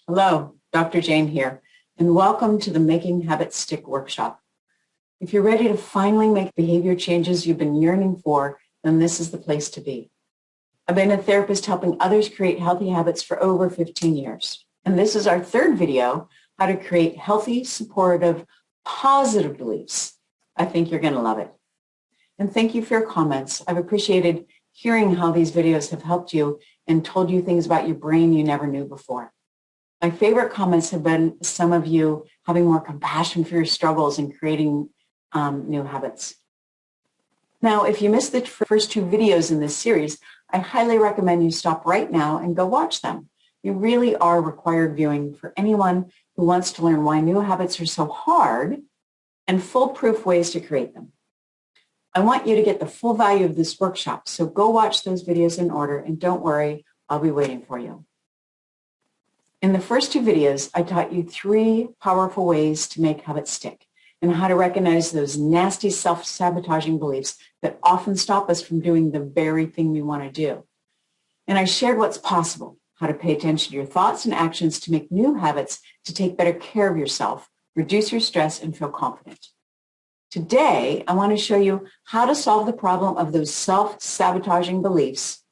Hello, Dr. Jane here, and welcome to the Making Habits Stick workshop. If you're ready to finally make behavior changes you've been yearning for, then this is the place to be. I've been a therapist helping others create healthy habits for over 15 years. And this is our third video, how to create healthy, supportive, positive beliefs. I think you're going to love it. And thank you for your comments. I've appreciated hearing how these videos have helped you and told you things about your brain you never knew before. My favorite comments have been some of you having more compassion for your struggles and creating new habits. Now, if you missed the first two videos in this series, I highly recommend you stop right now and go watch them. You really are required viewing for anyone who wants to learn why new habits are so hard and foolproof ways to create them. I want you to get the full value of this workshop, so go watch those videos in order, and don't worry, I'll be waiting for you. In the first two videos, I taught you 3 powerful ways to make habits stick and how to recognize those nasty self-sabotaging beliefs that often stop us from doing the very thing we want to do. And I shared what's possible, how to pay attention to your thoughts and actions to make new habits to take better care of yourself, reduce your stress, and feel confident. Today, I want to show you how to solve the problem of those self-sabotaging beliefs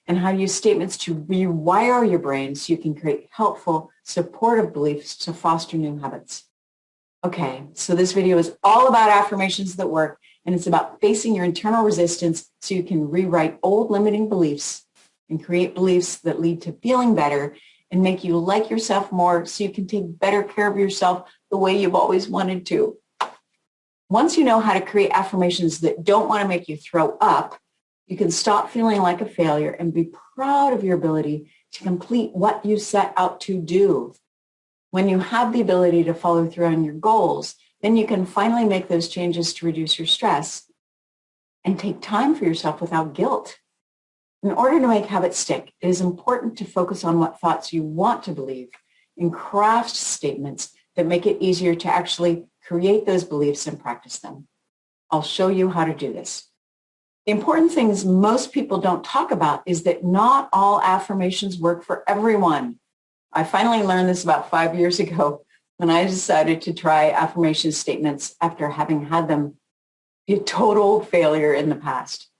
and how to use statements to rewire your brain so you can create helpful, supportive beliefs to foster new habits. Okay, so this video is all about affirmations that work, and it's about facing your internal resistance so you can rewrite old limiting beliefs and create beliefs that lead to feeling better and make you like yourself more so you can take better care of yourself the way you've always wanted to. Once you know how to create affirmations that don't want to make you throw up, you can stop feeling like a failure and be proud of your ability to complete what you set out to do. When you have the ability to follow through on your goals, then you can finally make those changes to reduce your stress and take time for yourself without guilt. In order to make habits stick, it is important to focus on what thoughts you want to believe and craft statements that make it easier to actually create those beliefs and practice them. I'll show you how to do this. The important things most people don't talk about is that not all affirmations work for everyone. I finally learned this about 5 years ago when I decided to try affirmation statements after having had them be a total failure in the past.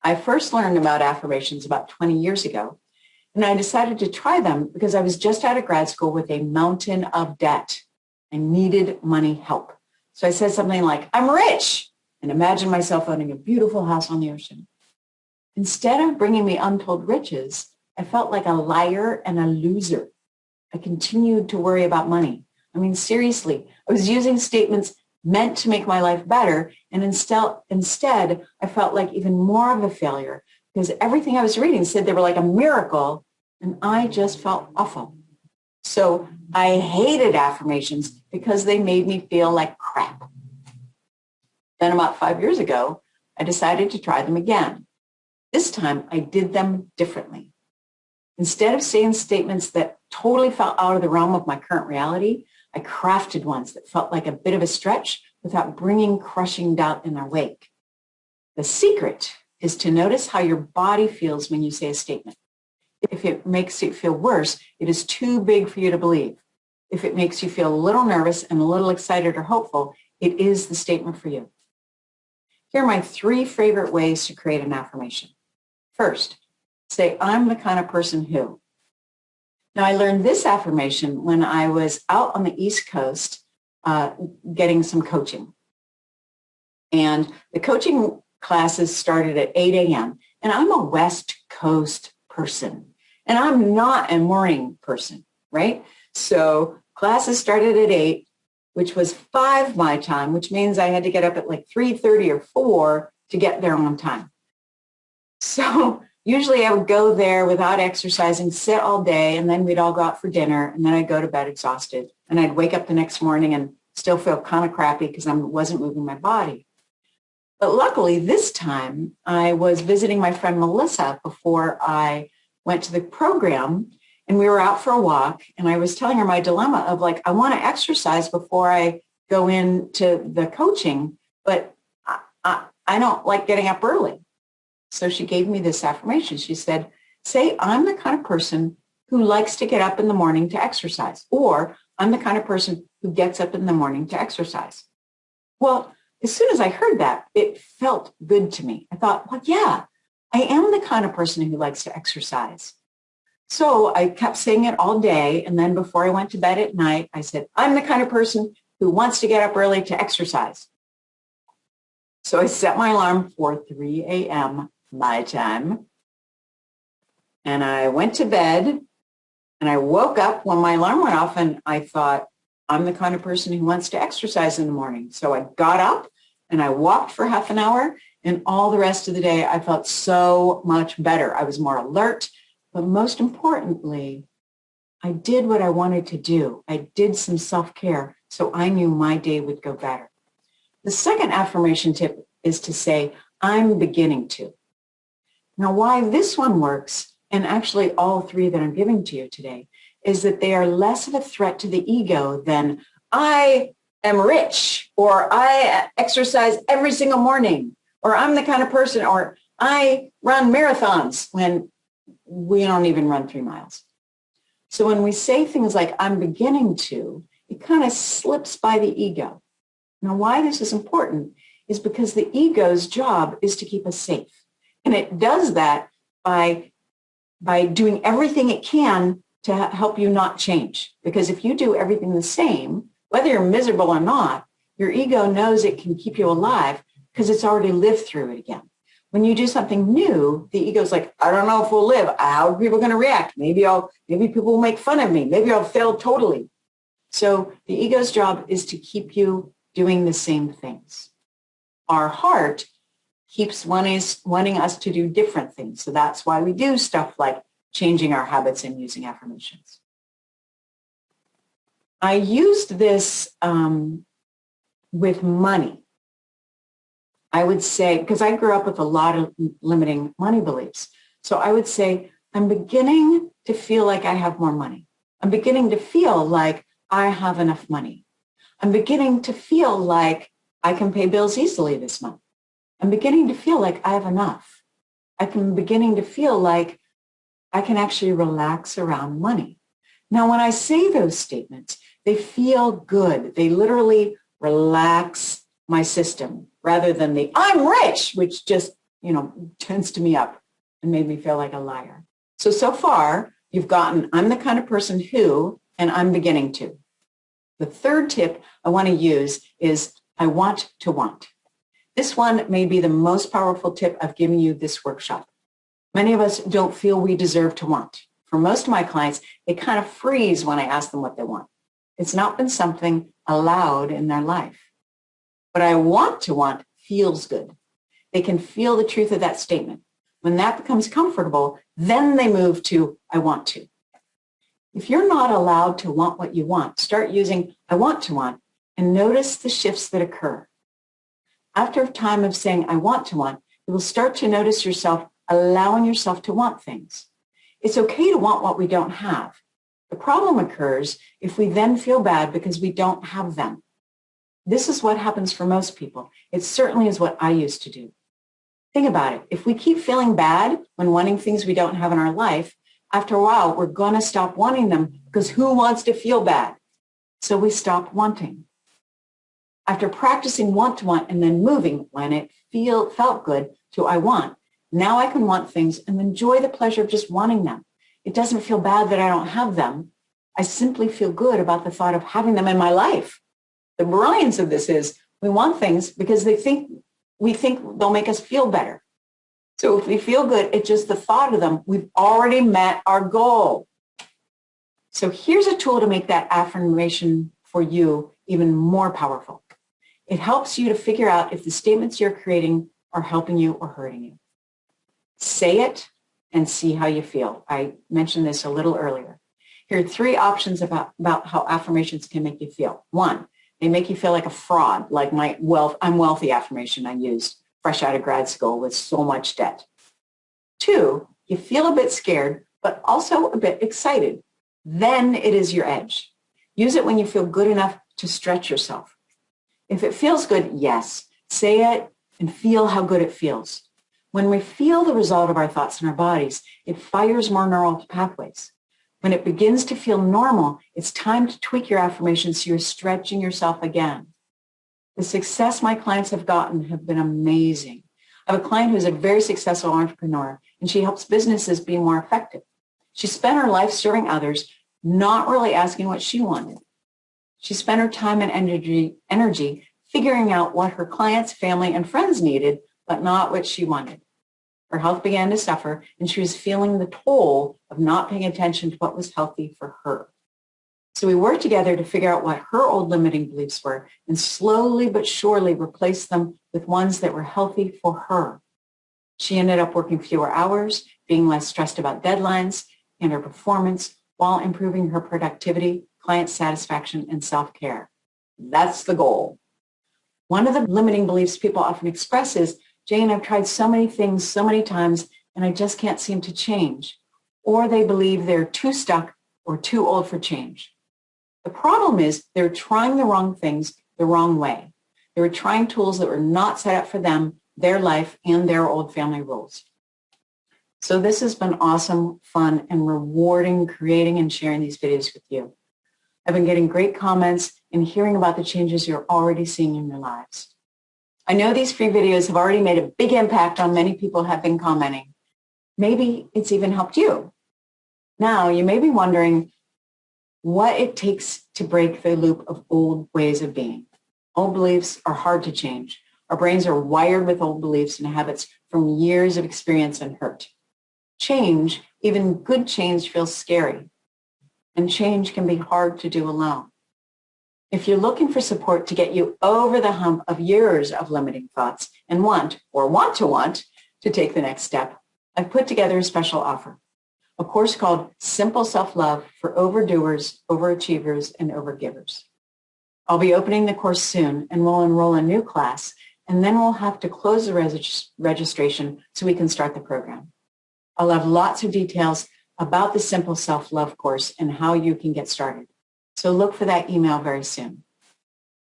I first learned about affirmations about 20 years ago, and I decided to try them because I was just out of grad school with a mountain of debt. I needed money help. So I said something like, "I'm rich," and imagined myself owning a beautiful house on the ocean. Instead of bringing me untold riches, I felt like a liar and a loser. I continued to worry about money. I mean, seriously, I was using statements meant to make my life better, and instead, I felt like even more of a failure because everything I was reading said they were like a miracle, and I just felt awful. So I hated affirmations because they made me feel like crap. Then about 5 years ago, I decided to try them again. This time, I did them differently. Instead of saying statements that totally fell out of the realm of my current reality, I crafted ones that felt like a bit of a stretch without bringing crushing doubt in their wake. The secret is to notice how your body feels when you say a statement. If it makes you feel worse, it is too big for you to believe. If it makes you feel a little nervous and a little excited or hopeful, it is the statement for you. Here are my 3 favorite ways to create an affirmation. First, say, "I'm the kind of person who." Now, I learned this affirmation when I was out on the East Coast getting some coaching. And the coaching classes started at 8 a.m. And I'm a West Coast person. And I'm not a morning person, right? So classes started at 8. Which was 5 my time, which means I had to get up at like 3:30 or 4 to get there on time. So usually I would go there without exercising, sit all day, and then we'd all go out for dinner, and then I'd go to bed exhausted. And I'd wake up the next morning and still feel kind of crappy because I wasn't moving my body. But luckily this time I was visiting my friend Melissa before I went to the program. And we were out for a walk, and I was telling her my dilemma of like, I want to exercise before I go into the coaching, but I don't like getting up early. So she gave me this affirmation. She said, "Say, I'm the kind of person who likes to get up in the morning to exercise, or I'm the kind of person who gets up in the morning to exercise. Well, as soon as I heard that, it felt good to me. I thought, well, yeah, I am the kind of person who likes to exercise. So I kept saying it all day. And then before I went to bed at night, I said, I'm the kind of person who wants to get up early to exercise. So I set my alarm for 3 a.m. my time. And I went to bed and I woke up when my alarm went off and I thought, I'm the kind of person who wants to exercise in the morning. So I got up and I walked for half an hour, and all the rest of the day, I felt so much better. I was more alert, but most importantly, I did what I wanted to do. I did some self-care, so I knew my day would go better. The second affirmation tip is to say, I'm beginning to. Now, why this one works, and actually all three that I'm giving to you today, is that they are less of a threat to the ego than I am rich, or I exercise every single morning, or I'm the kind of person, or I run marathons when we don't even run 3 miles. So when we say things like I'm beginning to, it kind of slips by the ego. Now, why this is important is because the ego's job is to keep us safe. And it does that by doing everything it can to help you not change. Because if you do everything the same, whether you're miserable or not, your ego knows it can keep you alive because it's already lived through it again. When you do something new, the ego's like, I don't know if we'll live. How are people going to react? Maybe people will make fun of me. Maybe I'll fail totally. So the ego's job is to keep you doing the same things. Our heart keeps wanting us to do different things. So that's why we do stuff like changing our habits and using affirmations. I used this with money. I would say, because I grew up with a lot of limiting money beliefs. So I would say, I'm beginning to feel like I have more money. I'm beginning to feel like I have enough money. I'm beginning to feel like I can pay bills easily this month. I'm beginning to feel like I have enough. I'm beginning to feel like I can actually relax around money. Now, when I say those statements, they feel good. They literally relax my system rather than the I'm rich, which just, tensed me up and made me feel like a liar. So far, you've gotten I'm the kind of person who, and I'm beginning to. The third tip I want to use is I want to want. This one may be the most powerful tip I've given you this workshop. Many of us don't feel we deserve to want. For most of my clients, they kind of freeze when I ask them what they want. It's not been something allowed in their life. But I want to want feels good. They can feel the truth of that statement. When that becomes comfortable, then they move to I want to. If you're not allowed to want what you want, start using I want to want and notice the shifts that occur. After a time of saying I want to want, you will start to notice yourself allowing yourself to want things. It's okay to want what we don't have. The problem occurs if we then feel bad because we don't have them. This is what happens for most people. It certainly is what I used to do. Think about it. If we keep feeling bad when wanting things we don't have in our life, after a while, we're going to stop wanting them because who wants to feel bad? So we stop wanting. After practicing want to want and then moving when it felt good to I want, now I can want things and enjoy the pleasure of just wanting them. It doesn't feel bad that I don't have them. I simply feel good about the thought of having them in my life. The brilliance of this is we want things because we think they'll make us feel better. So if we feel good, it's just the thought of them. We've already met our goal. So here's a tool to make that affirmation for you even more powerful. It helps you to figure out if the statements you're creating are helping you or hurting you. Say it and see how you feel. I mentioned this a little earlier. Here are 3 options about how affirmations can make you feel. 1, they make you feel like a fraud, like my I'm wealthy affirmation I used fresh out of grad school with so much debt. 2, you feel a bit scared, but also a bit excited. Then it is your edge. Use it when you feel good enough to stretch yourself. If it feels good, yes, say it and feel how good it feels. When we feel the result of our thoughts in our bodies, it fires more neural pathways. When it begins to feel normal, it's time to tweak your affirmations so you're stretching yourself again. The success my clients have gotten have been amazing. I have a client who's a very successful entrepreneur, and she helps businesses be more effective. She spent her life serving others, not really asking what she wanted. She spent her time and energy figuring out what her clients, family, and friends needed, but not what she wanted. Her health began to suffer, and she was feeling the toll of not paying attention to what was healthy for her. So we worked together to figure out what her old limiting beliefs were and slowly but surely replace them with ones that were healthy for her. She ended up working fewer hours, being less stressed about deadlines and her performance while improving her productivity, client satisfaction, and self-care. That's the goal. One of the limiting beliefs people often express is, Jane, I've tried so many things so many times and I just can't seem to change. Or they believe they're too stuck or too old for change. The problem is they're trying the wrong things the wrong way. They were trying tools that were not set up for them, their life, and their old family rules. So this has been awesome, fun, and rewarding creating and sharing these videos with you. I've been getting great comments and hearing about the changes you're already seeing in your lives. I know these free videos have already made a big impact on many people who have been commenting. Maybe it's even helped you. Now, you may be wondering what it takes to break the loop of old ways of being. Old beliefs are hard to change. Our brains are wired with old beliefs and habits from years of experience and hurt. Change, even good change, feels scary. And change can be hard to do alone. If you're looking for support to get you over the hump of years of limiting thoughts and want to take the next step, I've put together a special offer. A course called Simple Self-Love for Overdoers, Overachievers, and Overgivers. I'll be opening the course soon, and we'll enroll a new class, and then we'll have to close the registration so we can start the program. I'll have lots of details about the Simple Self-Love course and how you can get started. So look for that email very soon.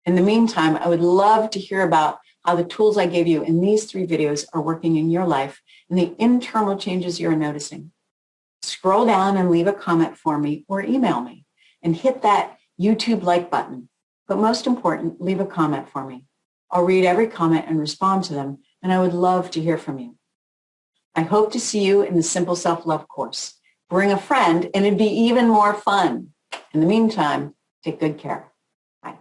In the meantime, I would love to hear about how the tools I gave you in these 3 videos are working in your life and the internal changes you're noticing. Scroll down and leave a comment for me or email me and hit that YouTube like button. But most important, leave a comment for me. I'll read every comment and respond to them, and I would love to hear from you. I hope to see you in the Simple Self-Love course. Bring a friend and it'd be even more fun. In the meantime, take good care.